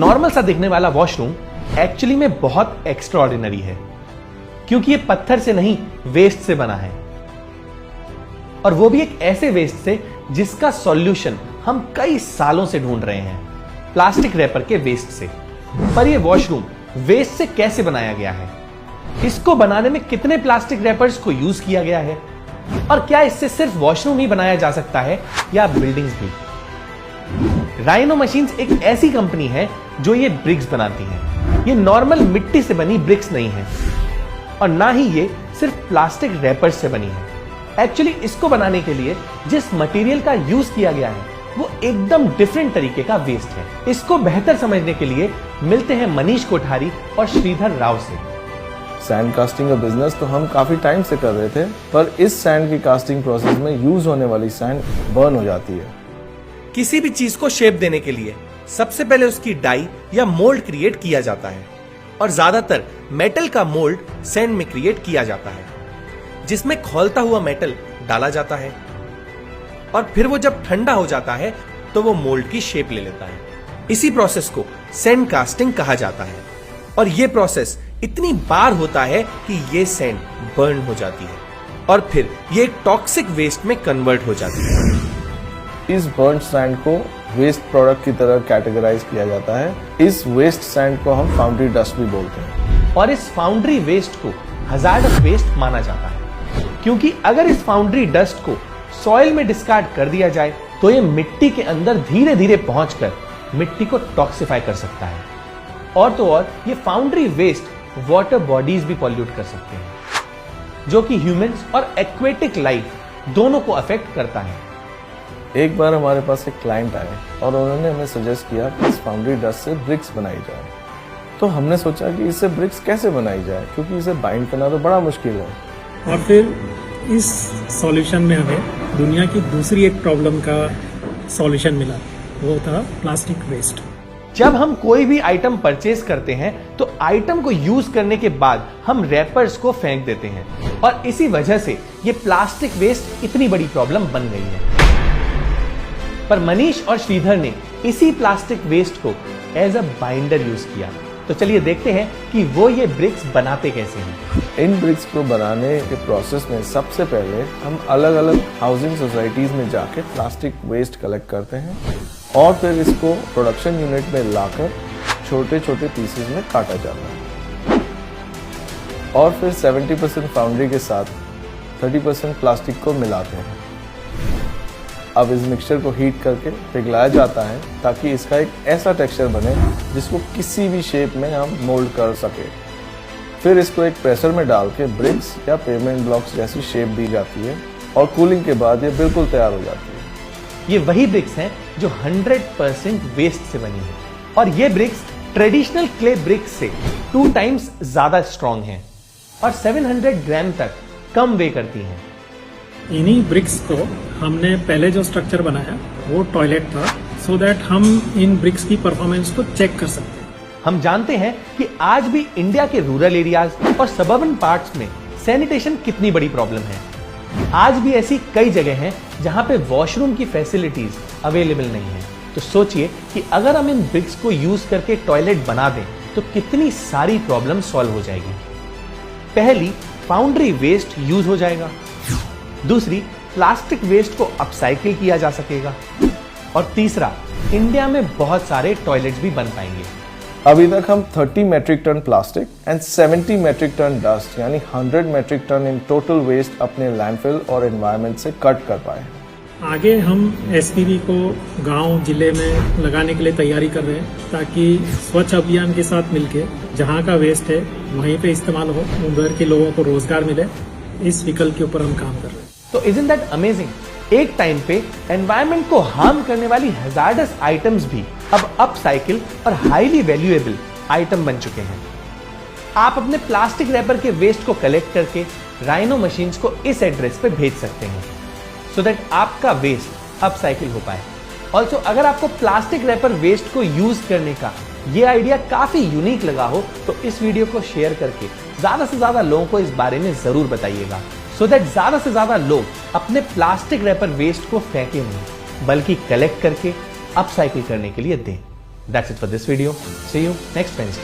Normal सा दिखने वाला वॉशरूम एक्चुअली में बहुत एक्स्ट्राऑर्डिनरी है, क्योंकि ये पत्थर से नहीं वेस्ट से बना है, और वो भी एक ऐसे वेस्ट से जिसका सॉल्यूशन हम कई सालों से ढूंढ रहे हैं, प्लास्टिक रैपर के वेस्ट से। पर ये वॉशरूम वेस्ट से कैसे बनाया गया है, इसको बनाने में कितने प्लास्टिक रैपर्स को यूज किया गया है, और क्या इससे सिर्फ वॉशरूम ही बनाया जा सकता है या बिल्डिंग्स भी। राइनो मशीन्स एक ऐसी कंपनी है जो ये ब्रिक्स बनाती है। ये नॉर्मल मिट्टी से बनी ब्रिक्स नहीं है, और ना ही ये सिर्फ प्लास्टिक रैपर्स से बनी है। एक्चुअली इसको बनाने के लिए जिस मटेरियल का यूज किया गया है वो एकदम डिफरेंट तरीके का वेस्ट है। इसको बेहतर समझने के लिए मिलते हैं मनीष कोठारी और श्रीधर राव से। सैंड कास्टिंग का बिजनेस तो हम काफी टाइम से कर रहे थे, पर इस सैंड की कास्टिंग प्रोसेस में यूज होने वाली सैंड बर्न हो जाती है। किसी भी चीज को शेप देने के लिए सबसे पहले उसकी डाई या मोल्ड क्रिएट किया जाता है, और ज्यादातर मेटल का मोल्ड सैंड में क्रिएट किया जाता है, जिसमें खौलता हुआ मेटल डाला जाता है, और फिर वो जब ठंडा हो जाता है तो वो मोल्ड की शेप ले लेता है। इसी प्रोसेस को सैंड कास्टिंग कहा जाता है, और ये प्रोसेस इतनी बार होता है कि ये सैंड बर्न हो जाती है, और फिर ये एक टॉक्सिक वेस्ट में कन्वर्ट हो जाती है। इस बर्न सैंड को वेस्ट प्रोडक्ट की तरह कैटेगराइज किया जाता है। इस वेस्ट सैंड को हम फाउंड्री डस्ट भी बोलते हैं, और इस फाउंड्री वेस्ट को हजार्डस वेस्ट माना जाता है, क्योंकि अगर इस फाउंड्री डस्ट को सॉइल में डिस्कार्ड कर दिया जाए तो ये मिट्टी के अंदर धीरे धीरे पहुंचकर मिट्टी को टॉक्सिफाई कर सकता है, और तो और ये फाउंड्री वेस्ट वाटर बॉडीज भी पॉल्यूट कर सकते हैं, जो कि ह्यूमंस और एक्वेटिक लाइफ दोनों को अफेक्ट करता है। एक बार हमारे पास एक क्लाइंट आए और उन्होंने हमें सजेस्ट किया कि इस फाउंड्री डस्ट से ब्रिक्स बनाई जाए। तो हमने सोचा कि इससे ब्रिक्स कैसे बनाई जाए, क्योंकि इसे बाइंड करना तो बड़ा मुश्किल है। और फिर इस सॉल्यूशन में हमें दुनिया की दूसरी एक प्रॉब्लम का सॉल्यूशन मिला, वो था प्लास्टिक वेस्ट। जब हम कोई भी आइटम परचेज करते हैं तो आइटम को यूज करने के बाद हम रैपर्स को फेंक देते हैं, और इसी वजह से ये प्लास्टिक वेस्ट इतनी बड़ी प्रॉब्लम बन गई है। पर मनीष और श्रीधर ने इसी प्लास्टिक वेस्ट को एज अ बाइंडर यूज किया। तो चलिए देखते हैं कि वो ये ब्रिक्स बनाते कैसे हैं। इन ब्रिक्स को बनाने के प्रोसेस में सबसे पहले हम अलग अलग हाउसिंग सोसाइटीज में जाके प्लास्टिक वेस्ट कलेक्ट करते हैं, और फिर इसको प्रोडक्शन यूनिट में लाकर छोटे छोटे पीसेस में काटा जाता है, और फिर 70% फाउंड्री के साथ 30% प्लास्टिक को मिलाते हैं। अब इस मिक्सचर को हीट करके पिघलाया जाता है ताकि इसका एक ऐसा टेक्सचर बने जिसको किसी भी शेप में हम मोल्ड कर सके। फिर इसको एक प्रेशर में डाल के ब्रिक्स या पेवमेंट ब्लॉक्स जैसी शेप दी जाती है, और कूलिंग के बाद ये बिल्कुल तैयार हो जाती है। ये वही ब्रिक्स हैं जो 100% वेस्ट से बनी है, और ये ब्रिक्स ट्रेडिशनल क्ले ब्रिक्स से 2 टाइम्स ज्यादा स्ट्रॉन्ग हैं और 700 ग्राम तक कम वे करती हैं। इन्हीं ब्रिक्स को हमने पहले जो स्ट्रक्चर बनाया वो टॉयलेट था, सो दैट हम इन ब्रिक्स की परफॉर्मेंस को चेक कर सकते हैं। हम जानते हैं कि आज भी इंडिया के रूरल एरियाज और सबर्बन पार्ट्स में सैनिटेशन कितनी बड़ी प्रॉब्लम है। आज भी ऐसी कई जगह हैं जहां पे वॉशरूम की फैसिलिटीज अवेलेबल नहीं है। तो सोचिए कि अगर हम इन ब्रिक्स को यूज करके टॉयलेट बना दें तो कितनी सारी प्रॉब्लम सॉल्व हो जाएगी। पहली, फाउंड्री वेस्ट यूज हो जाएगा। दूसरी, प्लास्टिक वेस्ट को अपसाइकिल किया जा सकेगा। और तीसरा, इंडिया में बहुत सारे टॉयलेट्स भी बन पाएंगे। अभी तक हम 30 metric ton plastic and 70 metric ton dust यानी 100 metric ton in total waste अपने लैंडफिल और एनवायरनमेंट से कट कर पाए। आगे हम एसपीवी को गांव जिले में लगाने के लिए तैयारी कर रहे हैं, ताकि स्वच्छ अभियान के साथ मिलके जहां का वेस्ट है वहीं पे इस्तेमाल हो, उधर के लोगों को रोजगार मिले। इस विकल्प के ऊपर हम काम कर रहे हैं। तो इजंट दैट अमेजिंग, एक टाइम पे एनवायरनमेंट को हार्म करने वाली हजार्डस आइटम्स भी अब अपसाइकिल और हाईली वैल्यूएबल आइटम बन चुके हैं। आप अपने प्लास्टिक रैपर के वेस्ट को कलेक्ट करके राइनो मशीन्स को इस एड्रेस पे भेज सकते हैं, सो दैट आपका वेस्ट अपसाइकिल हो पाए। ऑल्सो अगर आपको प्लास्टिक रैपर वेस्ट को यूज करने का ये आइडिया काफी यूनिक लगा हो तो इस वीडियो को शेयर करके ज्यादा से ज्यादा लोगों को इस बारे में जरूर बताइएगा, सो दैट ज्यादा से ज्यादा लोग अपने प्लास्टिक रैपर वेस्ट को फेंके नहीं बल्कि कलेक्ट करके अपसाइकिल करने के लिए दें। That's it for this video. See you next Wednesday.